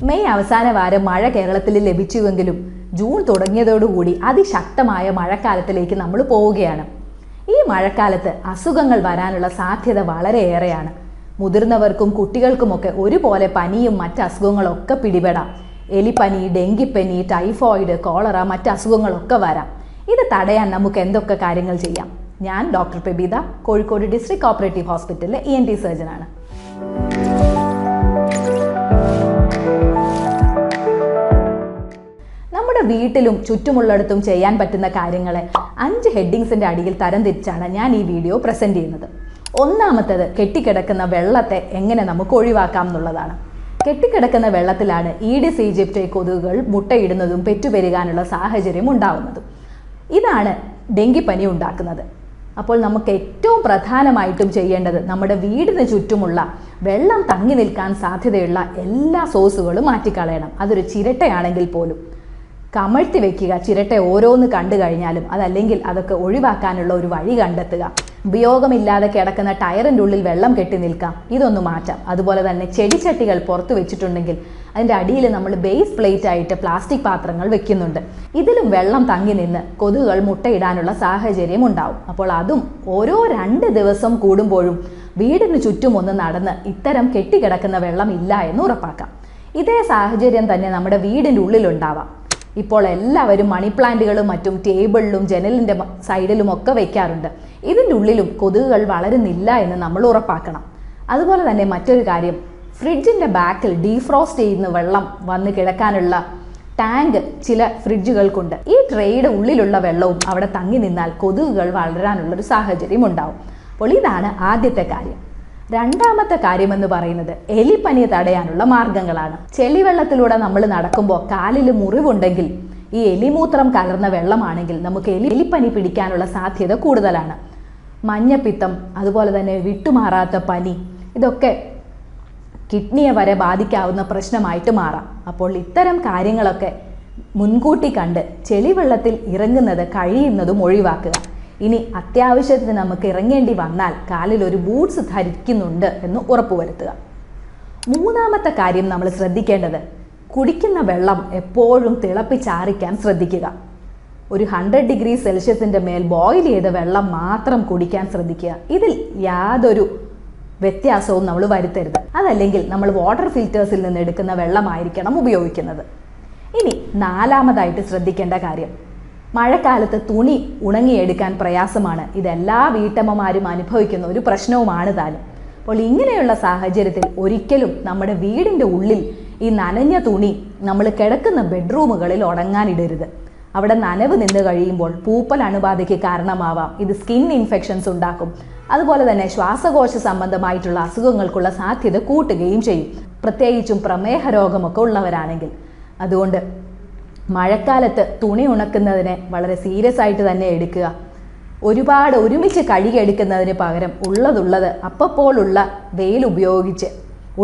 May അവസാന വാരം മഴ കേരളത്തിൽ ലഭിച്ചുവെങ്കിലും ജൂൺ തുടങ്ങിയതോടുകൂടി അതിശക്തമായ മഴക്കാലത്തിലേക്ക് നമ്മൾ പോവുകയാണ്. ഈ മഴക്കാലത്ത് അസുഖങ്ങൾ വരാനുള്ള സാധ്യത വളരെയേറെയാണ്. മുതിർന്നവർക്കും കുട്ടികൾക്കുമൊക്കെ ഒരുപോലെ പനിയും മറ്റ് അസുഖങ്ങളൊക്കെ പിടിപെടാം. എലിപ്പനി, ഡെങ്കിപ്പനി, ടൈഫോയിഡ്, കോളറ, മറ്റ് അസുഖങ്ങളൊക്കെ വരാം. ഇത് തടയാൻ നമുക്ക് എന്തൊക്കെ കാര്യങ്ങൾ ചെയ്യാം? ഞാൻ ഡോക്ടർ പ്രബീത, കോഴിക്കോട് ഡിസ്ട്രിക്ട് കോപ്പറേറ്റീവ് ഹോസ്പിറ്റലിലെ ENT സർജനാണ്. നമ്മുടെ വീട്ടിലും ചുറ്റുമുള്ളിടത്തും ചെയ്യാൻ പറ്റുന്ന കാര്യങ്ങളെ 5 ഹെഡിങ്സിന്റെ അടിയിൽ തരംതിരിച്ചാണ് ഞാൻ ഈ വീഡിയോ പ്രസന്റ് ചെയ്യുന്നത്. ഒന്നാമത്തേത് കെട്ടിക്കിടക്കുന്ന വെള്ളത്തെ എങ്ങനെ നമുക്ക് ഒഴിവാക്കാം എന്നുള്ളതാണ്. കെട്ടിക്കിടക്കുന്ന വെള്ളത്തിലാണ് ഈഡിസ് ഈജിപ്തി കൊതുകുകൾ മുട്ടയിടുന്നതും പെറ്റുപെരുകാനുള്ള സാഹചര്യം ഉണ്ടാവുന്നതും. ഇതാണ് ഡെങ്കിപ്പനി ഉണ്ടാക്കുന്നത്. അപ്പോൾ നമുക്ക് ഏറ്റവും പ്രധാനമായിട്ടും ചെയ്യേണ്ടത് നമ്മുടെ വീടിന് ചുറ്റുമുള്ള വെള്ളം തങ്ങി നിൽക്കാൻ സാധ്യതയുള്ള എല്ലാ സോഴ്സുകളും മാറ്റിക്കളയണം. അതൊരു ചിരട്ടയാണെങ്കിൽ പോലും കമഴ്ത്തി വെക്കുക. ചിരട്ട ഓരോന്ന് കണ്ടു കഴിഞ്ഞാലും അതല്ലെങ്കിൽ അതൊക്കെ ഒഴിവാക്കാനുള്ള ഒരു വഴി കണ്ടെത്തുക. ഉപയോഗമില്ലാതെ കിടക്കുന്ന ടയറിൻ്റെ ഉള്ളിൽ വെള്ളം കെട്ടി നിൽക്കാം, ഇതൊന്ന് മാറ്റാം. അതുപോലെ തന്നെ ചെടിച്ചട്ടികൾ പുറത്ത് വെച്ചിട്ടുണ്ടെങ്കിൽ അതിൻ്റെ അടിയിൽ നമ്മൾ ബേസ് പ്ലേറ്റ് ആയിട്ട് പ്ലാസ്റ്റിക് പാത്രങ്ങൾ വെക്കുന്നുണ്ട്. ഇതിലും വെള്ളം തങ്ങി നിന്ന് കൊതുകുകൾ മുട്ടയിടാനുള്ള സാഹചര്യം ഉണ്ടാവും. അപ്പോൾ അതും ഓരോ 2 ദിവസം കൂടുമ്പോഴും വീടിന് ചുറ്റും ഒന്ന് നടന്ന് ഇത്തരം കെട്ടിക്കിടക്കുന്ന വെള്ളം ഇല്ല എന്ന് ഉറപ്പാക്കാം. ഇതേ സാഹചര്യം തന്നെ നമ്മുടെ വീടിൻ്റെ ഉള്ളിലുണ്ടാവാം. ഇപ്പോൾ എല്ലാവരും മണി പ്ലാന്റുകളും മറ്റും ടേബിളിലും ജനലിൻ്റെ സൈഡിലും ഒക്കെ വെക്കാറുണ്ട്. ഇതിൻ്റെ ഉള്ളിലും കൊതുകുകൾ വളരുന്നില്ല എന്ന് നമ്മൾ ഉറപ്പാക്കണം. അതുപോലെ തന്നെ മറ്റൊരു കാര്യം, ഫ്രിഡ്ജിൻ്റെ ബാക്കിൽ ഡീഫ്രോസ്റ്റ് ചെയ്യുന്ന വെള്ളം വന്ന് കിടക്കാനുള്ള ടാങ്ക് ചില ഫ്രിഡ്ജുകൾക്കുണ്ട്. ഈ ട്രേയുടെ ഉള്ളിലുള്ള വെള്ളവും അവിടെ തങ്ങി നിന്നാൽ കൊതുകുകൾ വളരാനുള്ളൊരു സാഹചര്യം ഉണ്ടാവും. അപ്പോൾ ഇതാണ് ആദ്യത്തെ കാര്യം. രണ്ടാമത്തെ കാര്യമെന്ന് പറയുന്നത് എലിപ്പനി തടയാനുള്ള മാർഗങ്ങളാണ്. ചെളിവെള്ളത്തിലൂടെ നമ്മൾ നടക്കുമ്പോൾ കാലിൽ മുറിവുണ്ടെങ്കിൽ ഈ എലിമൂത്രം കലർന്ന വെള്ളമാണെങ്കിൽ നമുക്ക് എലിപ്പനി പിടിക്കാനുള്ള സാധ്യത കൂടുതലാണ്. മഞ്ഞപ്പിത്തം, അതുപോലെ തന്നെ വിട്ടുമാറാത്ത പനി, ഇതൊക്കെ കിഡ്നിയെ വരെ ബാധിക്കാവുന്ന പ്രശ്നമായിട്ട് മാറാം. അപ്പോൾ ഇത്തരം കാര്യങ്ങളൊക്കെ മുൻകൂട്ടി കണ്ട് ചെളിവെള്ളത്തിൽ ഇറങ്ങുന്നത് കഴിയുന്നതും ഒഴിവാക്കുക. ഇനി അത്യാവശ്യത്തിന് നമുക്ക് ഇറങ്ങേണ്ടി വന്നാൽ കാലിൽ ഒരു ബൂട്ട്സ് ധരിക്കുന്നുണ്ട് എന്ന് ഉറപ്പുവരുത്തുക. മൂന്നാമത്തെ കാര്യം നമ്മൾ ശ്രദ്ധിക്കേണ്ടത്, കുടിക്കുന്ന വെള്ളം എപ്പോഴും തിളപ്പിച്ചാറിക്കാൻ ശ്രദ്ധിക്കുക. ഒരു 100 ഡിഗ്രി സെൽഷ്യസിൻ്റെ മേൽ ബോയിൽ ചെയ്ത വെള്ളം മാത്രം കുടിക്കാൻ ശ്രദ്ധിക്കുക. ഇതിൽ യാതൊരു വ്യത്യാസവും നമ്മൾ വരുത്തരുത്. അതല്ലെങ്കിൽ നമ്മൾ വാട്ടർ ഫിൽറ്റേഴ്സിൽ നിന്ന് എടുക്കുന്ന വെള്ളമായിരിക്കണം ഉപയോഗിക്കുന്നത്. ഇനി നാലാമതായിട്ട് ശ്രദ്ധിക്കേണ്ട കാര്യം, മഴക്കാലത്ത് തുണി ഉണങ്ങിയെടുക്കാൻ പ്രയാസമാണ്. ഇതെല്ലാ വീട്ടമ്മമാരും അനുഭവിക്കുന്ന ഒരു പ്രശ്നവുമാണ് താനും. അപ്പോൾ ഇങ്ങനെയുള്ള സാഹചര്യത്തിൽ ഒരിക്കലും നമ്മുടെ വീടിൻ്റെ ഉള്ളിൽ ഈ നനഞ്ഞ തുണി നമ്മൾ കിടക്കുന്ന ബെഡ്റൂമുകളിൽ ഉണങ്ങാനിടരുത്. അവിടെ നനവ് നിന്ന് കഴിയുമ്പോൾ പൂപ്പൽ അണുബാധയ്ക്ക് കാരണമാവാം. ഇത് സ്കിൻ ഇൻഫെക്ഷൻസ് ഉണ്ടാക്കും. അതുപോലെ തന്നെ ശ്വാസകോശ സംബന്ധമായിട്ടുള്ള അസുഖങ്ങൾക്കുള്ള സാധ്യത കൂട്ടുകയും ചെയ്യും, പ്രത്യേകിച്ചും പ്രമേഹ രോഗമൊക്കെ ഉള്ളവരാണെങ്കിൽ. അതുകൊണ്ട് മഴക്കാലത്ത് തുണി ഉണക്കുന്നതിനെ വളരെ സീരിയസ് ആയിട്ട് തന്നെ എടുക്കുക. ഒരുപാട് ഒരുമിച്ച് കഴുകിയെടുക്കുന്നതിന് പകരം ഉള്ളതുള്ളത് അപ്പോഴുള്ള വെയിൽ ഉപയോഗിച്ച്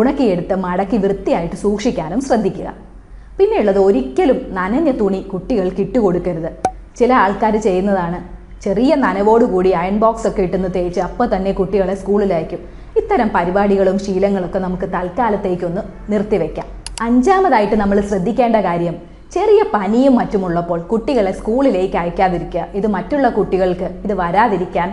ഉണക്കിയെടുത്ത് മടക്കി വൃത്തിയായിട്ട് സൂക്ഷിക്കാനും ശ്രദ്ധിക്കുക. പിന്നെയുള്ളത്, ഒരിക്കലും നനഞ്ഞ തുണി കുട്ടികൾക്ക് ഇട്ടുകൊടുക്കരുത്. ചില ആൾക്കാർ ചെയ്യുന്നതാണ്, ചെറിയ നനവോടുകൂടി അയൺ ബോക്സ് ഒക്കെ ഇട്ടുന്ന് തേച്ച് അപ്പോൾ തന്നെ കുട്ടികളെ സ്കൂളിലയക്കും. ഇത്തരം പരിപാടികളും ശീലങ്ങളൊക്കെ നമുക്ക് തൽക്കാലത്തേക്കൊന്ന് നിർത്തിവെക്കാം. അഞ്ചാമതായിട്ട് നമ്മൾ ശ്രദ്ധിക്കേണ്ട കാര്യം, ചെറിയ പനിയും മറ്റുമുള്ളപ്പോൾ കുട്ടികളെ സ്കൂളിലേക്ക് അയക്കാതിരിക്കുക. ഇത് മറ്റുള്ള കുട്ടികൾക്ക് ഇത് വരാതിരിക്കാൻ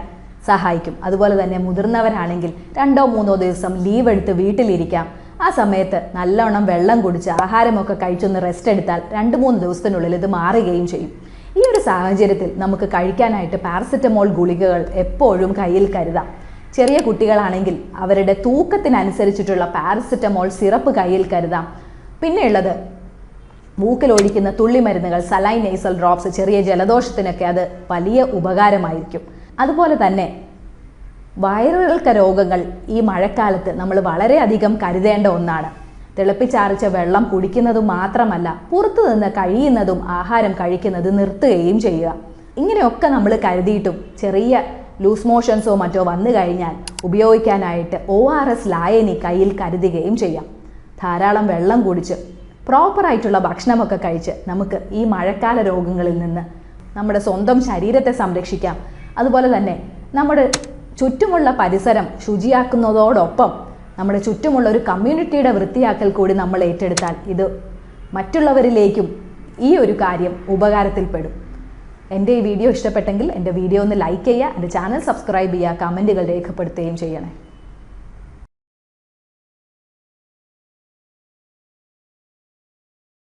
സഹായിക്കും. അതുപോലെ തന്നെ മുതിർന്നവരാണെങ്കിൽ 2-3 ദിവസം ലീവ് എടുത്ത് വീട്ടിലിരിക്കാം. ആ സമയത്ത് നല്ലവണ്ണം വെള്ളം കുടിച്ച് ആഹാരമൊക്കെ കഴിച്ചൊന്ന് റെസ്റ്റ് എടുത്താൽ 2-3 ദിവസത്തിനുള്ളിൽ ഇത് മാറുകയും ചെയ്യും. ഈ ഒരു സാഹചര്യത്തിൽ നമുക്ക് കഴിക്കാനായിട്ട് പാരസെറ്റമോൾ ഗുളികകൾ എപ്പോഴും കയ്യിൽ കരുതാം. ചെറിയ കുട്ടികളാണെങ്കിൽ അവരുടെ തൂക്കത്തിനനുസരിച്ചിട്ടുള്ള പാരസെറ്റമോൾ സിറപ്പ് കയ്യിൽ കരുതാം. പിന്നെയുള്ളത്, മൂക്കിലൊഴിക്കുന്ന തുള്ളിമരുന്നുകൾ, സലൈൻ നേസൽ ഡ്രോപ്സ്, ചെറിയ ജലദോഷത്തിനൊക്കെ അത് വലിയ ഉപകാരമായിരിക്കും. അതുപോലെ തന്നെ വയറിളക്ക രോഗങ്ങൾ ഈ മഴക്കാലത്ത് നമ്മൾ വളരെയധികം കരുതേണ്ട ഒന്നാണ്. തിളപ്പിച്ചാറിച്ച വെള്ളം കുടിക്കുന്നതും മാത്രമല്ല, പുറത്തു നിന്ന് കഴിയുന്നതും ആഹാരം കഴിക്കുന്നത് നിർത്തുകയും ചെയ്യുക. ഇങ്ങനെയൊക്കെ നമ്മൾ കരുതിയിട്ടും ചെറിയ ലൂസ് മോഷൻസോ മറ്റോ വന്നു കഴിഞ്ഞാൽ ഉപയോഗിക്കാനായിട്ട് ORS ലായനി കയ്യിൽ കരുതുകയും ചെയ്യാം. ധാരാളം വെള്ളം കുടിച്ച് പ്രോപ്പറായിട്ടുള്ള ഭക്ഷണമൊക്കെ കഴിച്ച് നമുക്ക് ഈ മഴക്കാല രോഗങ്ങളിൽ നിന്ന് നമ്മുടെ സ്വന്തം ശരീരത്തെ സംരക്ഷിക്കാം. അതുപോലെ തന്നെ നമ്മുടെ ചുറ്റുമുള്ള പരിസരം ശുചിയാക്കുന്നതോടൊപ്പം നമ്മുടെ ചുറ്റുമുള്ള ഒരു കമ്മ്യൂണിറ്റിയുടെ വൃത്തിയാക്കൽ കൂടി നമ്മൾ ഏറ്റെടുത്താൽ ഇത് മറ്റുള്ളവരിലേക്കും ഈ ഒരു കാര്യം ഉപകാരത്തിൽപ്പെടും. എൻ്റെ ഈ വീഡിയോ ഇഷ്ടപ്പെട്ടെങ്കിൽ എൻ്റെ വീഡിയോ ഒന്ന് ലൈക്ക് ചെയ്യുക, എൻ്റെ ചാനൽ സബ്സ്ക്രൈബ് ചെയ്യുക, കമൻറ്റുകൾ രേഖപ്പെടുത്തുകയും ചെയ്യണേ.